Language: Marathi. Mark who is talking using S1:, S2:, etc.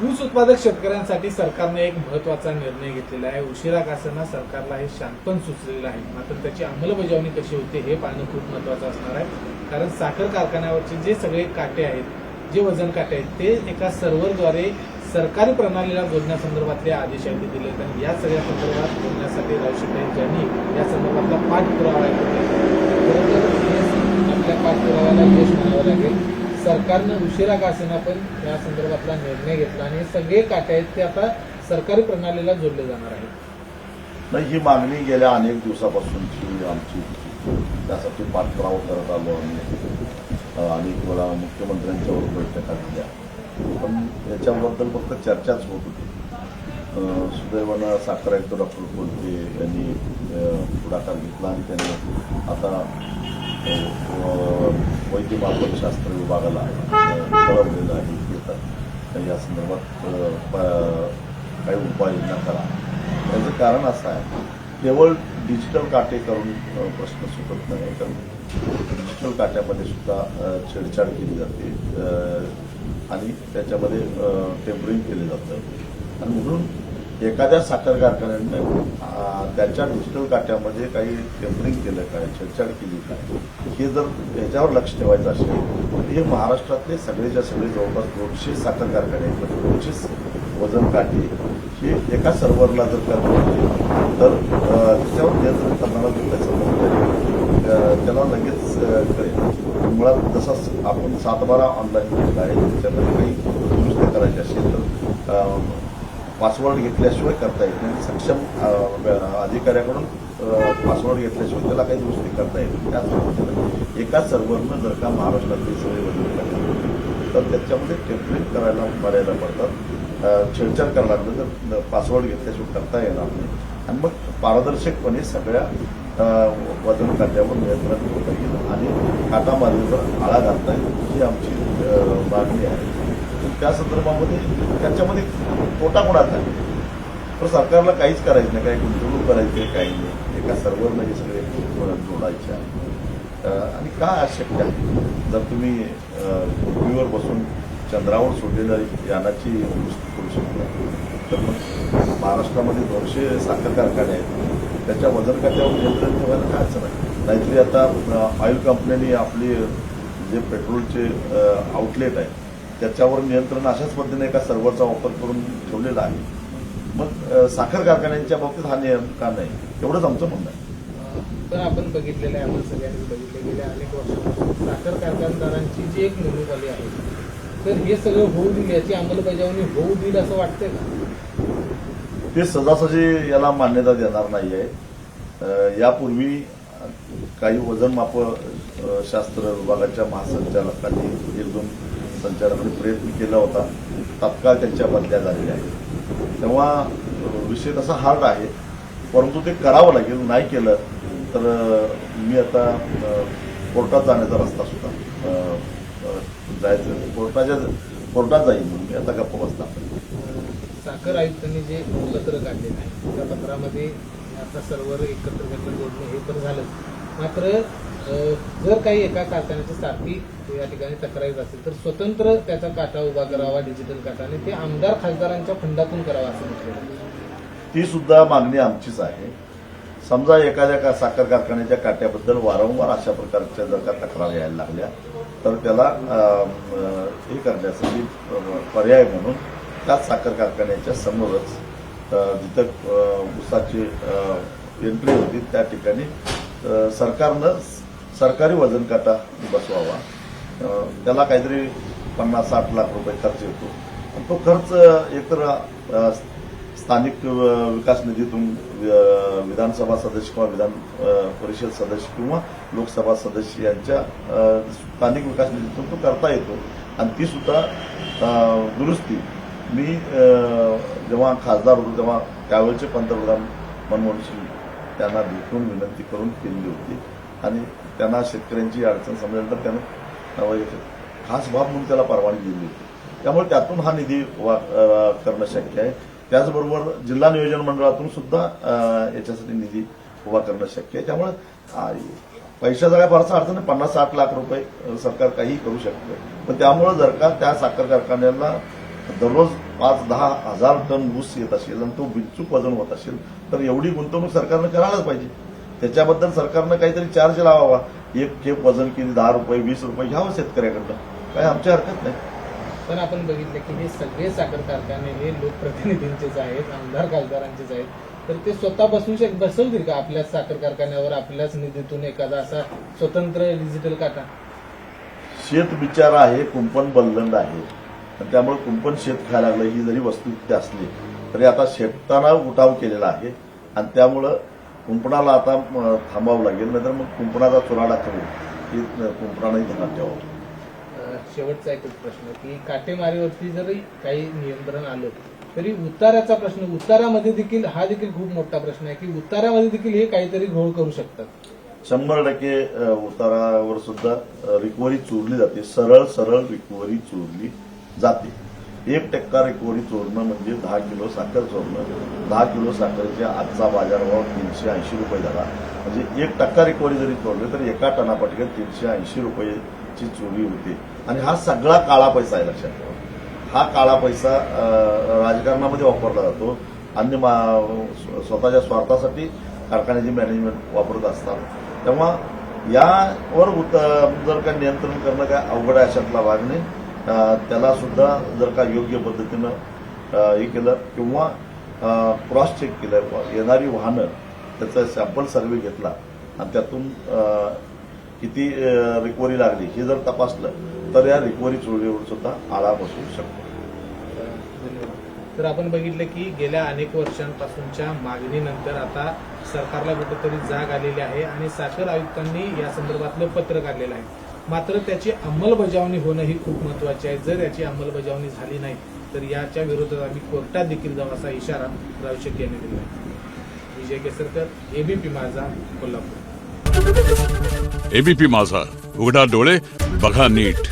S1: ऊस उत्पादक शेतकऱ्यांसाठी सरकारने एक महत्वाचा निर्णय घेतलेला आहे. उशिरा का असेना सरकारला हे शांतपण सुचलेलं आहे, मात्र त्याची अंमलबजावणी कशी होते हे पाहणं खूप महत्वाचं असणार आहे. कारण साखर कारखान्यावरचे जे सगळे काटे आहेत, जे वजन काटे आहेत, ते एका सर्व्हरद्वारे सरकारी प्रणालीला जोडण्यासंदर्भातले आदेश आहेत दिले आहेत आणि या सगळ्या संदर्भात बोलण्यासाठी रावशेठ यांनी या संदर्भातला पाठपुरावा आपल्या पाठपुराव्याला यश म्हणावं लागेल. सरकारनं उशिरा का असेना पण या संदर्भातला निर्णय घेतला आणि हे सगळे काटे आहेत ते आता सरकारी प्रणालीला जोडले जाणार आहेत.
S2: नाही, ही मागणी गेल्या अनेक दिवसापासूनची आमची, त्यासाठी पाठपुरावा करत आलो आम्ही आणि मला मुख्यमंत्र्यांच्यावर बैठका दिल्या, पण याच्याबद्दल फक्त चर्चाच होत होती. सुदैवानं साखर आयुक्त डॉक्टर कोलते यांनी पुढाकार घेतला आणि त्यांनी आता वैद्य मापनशास्त्र विभागाला कळवलेलं आहे की या संदर्भात काही उपाययोजना करा. त्याचं कारण असं आहे, केवळ डिजिटल काटे करून प्रश्न सुटत नाही, कारण डिजिटल काट्यामध्ये सुद्धा छेडछाड केली जाते आणि त्याच्यामध्ये टेम्परिंग केलं जातं आणि म्हणून एखाद्या साखर कारखान्याने त्याच्या डिजिटल काट्यामध्ये काही टेम्परिंग केलं काय, छेडछाड केली काय, हे जर याच्यावर लक्ष ठेवायचं असेल तर हे महाराष्ट्रातले सगळेच्या सगळे जवळपास 200 साखर कारखाने 200 वजन काटे हे एका सर्व्हरला जर करता तर त्याच्यावर नियंत्रण करणारा जो त्याचा त्याला लगेच कळेल. मुळात जसा आपण 7/12 ऑनलाईन केलेला आहे, त्याच्यामध्ये काही दुरुस्ती करायची असेल तर पासवर्ड घेतल्याशिवाय करता येत नाही. सक्षम अधिकाऱ्याकडून पासवर्ड घेतल्याशिवाय त्याला काही दुरुस्ती करता येत नाही. त्याच पद्धतीनं एका सर्व्हरनं जर का महाराष्ट्रातली सगळे वजन काढले तर त्याच्यामध्ये टेम्परिंग करायला मर्यादा पडतात. छेडछाड करायला लागलं तर पासवर्ड घेतल्याशिवाय करता येणार नाही आणि मग पारदर्शकपणे सगळ्या वजन काट्यावर नियंत्रण ठेवता येईल आणि काटामारीवर आळा घालता येईल, ही आमची मागणी आहे. त्या संदर्भामध्ये त्याच्यामध्ये तोटा कोणाचा आहे, तर सरकारला काहीच करायचं नाही, काही गुंतवणूक करायची आहे, काही नाही. एका सर्व्हरनं हे सगळे जोडायचे आहे आणि काय अशक्य आहे. जर तुम्ही पृथ्वीवर बसून चंद्रावर सोडलेल्या यानाची दुरुस्ती करू शकता तर मग महाराष्ट्रामध्ये 200 साखर कारखाने आहेत, त्याच्या वजन काट्यावर नियंत्रण ठेवायला काय अडचण आहे. नाहीतरी आता ऑइल कंपन्यांनी आपली जे पेट्रोलचे आउटलेट आहे त्याच्यावर नियंत्रण अशाच पद्धतीने एका सर्व्हरचा वापर करून ठेवलेला आहे. मग साखर कारखान्यांच्या बाबतीत हा नियम का नाही, एवढंच आमचं म्हणणं आहे.
S1: तर आपण बघितलेलं आहे, आपण सगळ्यांनी बघितले गेल्या अनेक वर्षांपासून साखर कारखानदारांची जी एक नेमणूक आली आहे, तर हे सगळं होऊ देईल, याची अंमलबजावणी होऊ देईल असं वाटतंय का?
S2: ते सहजासहजी याला मान्यता देणार नाहीये. यापूर्वी काही वजन माप शास्त्र विभागाच्या महासंचालकांनी 1-2 संचालकांनी प्रयत्न केला होता, तात्काळ त्यांच्या बदल्या झालेल्या आहेत. तेव्हा विषय तसा हार्ड आहे, परंतु ते करावं लागेल. नाही केलं तर मी आता कोर्टात जाण्याचा रस्ता सुद्धा जायचं, कोर्टात जाईल. मी आता गप्प बसणार.
S1: साखर आयुक्तांनी जे पत्र काढलेलं आहे त्या पत्रामध्ये आता सर्व्हर एकत्र जोडणे हे तर झालं, मात्र जर काही एका कारखान्याची सारखी या ठिकाणी तक्रारीत असेल तर स्वतंत्र त्याचा काटा उभा करावा, डिजिटल काटा, आणि ते आमदार खासदारांच्या फंडातून करावा असं म्हटलं.
S2: ती सुद्धा मागणी आमचीच आहे. समजा एखाद्या साखर कारखान्याच्या काट्याबद्दल वारंवार अशा प्रकारच्या जर का तक्रारी यायला लागल्या तर त्याला हे करण्यासाठी पर्याय म्हणून त्याच साखर कारखान्याच्या समोरच जिथं ऊसाची एंट्री होती त्या ठिकाणी सरकारनं सरकारी वजन काटा बसवावा. त्याला काहीतरी 50-60 लाख रुपये खर्च येतो. तो खर्च एकतर स्थानिक विकास निधीतून विधानसभा सदस्य किंवा विधान परिषद सदस्य किंवा लोकसभा सदस्य यांच्या स्थानिक विकास निधीतून तो करता येतो आणि ती सुद्धा दुरुस्ती मी जेव्हा खासदार होतो तेव्हा त्यावेळचे पंतप्रधान मनमोहन सिंग त्यांना भेटून विनंती करून केली होती आणि त्यांना शेतकऱ्यांची अडचण समजल्यानंतर त्यानं खास बाब म्हणून त्याला परवानगी दिली होती. त्यामुळे त्यातून हा निधी करणं शक्य आहे. त्याचबरोबर जिल्हा नियोजन मंडळातून सुद्धा याच्यासाठी निधी उभा करणं शक्य आहे. त्यामुळे पैशाचा काय फारसा अडचण नाही. 50-60 लाख रुपये सरकार काहीही करू शकतं. पण त्यामुळे जर का त्या साखर कारखान्याला दररोज 5-10 हजार टन ऊस येत असेल आणि तो बिनचूक वजन होत असेल तर एवढी गुंतवणूक सरकारनं करायलाच पाहिजे. त्याच्याबद्दल सरकारनं काहीतरी चार्ज लावावा. एक खेप वजन केली 10 रुपये 20 रुपये घ्यावं शेतकऱ्याकडनं, काय आमची हरकत नाही.
S1: पण आपण बघितलं की हे सगळे साखर कारखाने हे लोकप्रतिनिधींचेच आहेत, आमदार खासदारांचेच आहेत, तर ते स्वतः बसवतील का आपल्या साखर कारखान्यावर आपल्याच निधीतून एखादा असा स्वतंत्र डिजिटल काटा?
S2: शेत बिचारा आहे, कुंपण बल्लंड आहे आणि त्यामुळे कुंपण शेत खायला लागलं ही जरी वस्तुस्थिती असली तरी आता शेताना उठाव केलेला आहे आणि त्यामुळं कुंपणाला आता थांबावं लागेल, नाहीतर मग कुंपणाचा चुराडा करू ही कुंपणालाही ध्यानात ठेवावं.
S1: शेवटचा एकच प्रश्न की काटेमारीवरती जरी काही नियंत्रण आलं तरी उताराचा प्रश्न, उतारामध्ये देखील हा देखील खूप मोठा प्रश्न आहे की उतारामध्ये देखील हे काहीतरी घोळ करू शकतात.
S2: 100% उतारावर सुद्धा रिकव्हरी चोरली जाते. सरळ रिकव्हरी चोरली जाते. 1% रिकव्हरी चोरणं म्हणजे 10 किलो साखर चोरणं. 10 किलो साखरेच्या आजचा बाजारभाव 380 रुपये झाला. म्हणजे 1% रिकव्हरी जरी चोरली तर एका टनापटक्यात 380 रुपयेची चोरी होते. आणि हा सगळा काळा पैसा आहे, लक्षात ठेवा. हा काळा पैसा राजकारणामध्ये वापरला जातो. अन्य स्वतःच्या स्वार्थासाठी कारखान्याची मॅनेजमेंट वापरत असतात. तेव्हा यावर जर का नियंत्रण करणं काय अवघड आहे अशातला भाग नाही. त्याला सुद्धा जर का योग्य पद्धतीनं हे केलं किंवा क्रॉस चेक केलं, येणारी वाहनं त्याचा सॅम्पल सर्व्हे घेतला आणि त्यातून किती रिकव्हरी लागली हे जर तपासलं तर या रिकव्हरी चोरीवर सुद्धा आळा बसू शकतो.
S1: धन्यवाद. तर आपण बघितलं की गेल्या अनेक वर्षांपासूनच्या मागणीनंतर आता सरकारला कुठेतरी जाग आलेली आहे आणि साखर आयुक्तांनी या संदर्भातलं पत्र काढलेलं आहे. मात्र त्याची अंमलबजावणी होणं ही खूप महत्वाची आहे. जर याची अंमलबजावणी झाली नाही तर याच्या विरोधात आम्ही कोर्टात देखील जाऊ असा इशारा रावशेट यांनी दिला आहे. विजय केसरकर, एबीपी माझा, कोल्हापूर.
S3: एबीपी माझा, उघडा डोळे बघा नीट.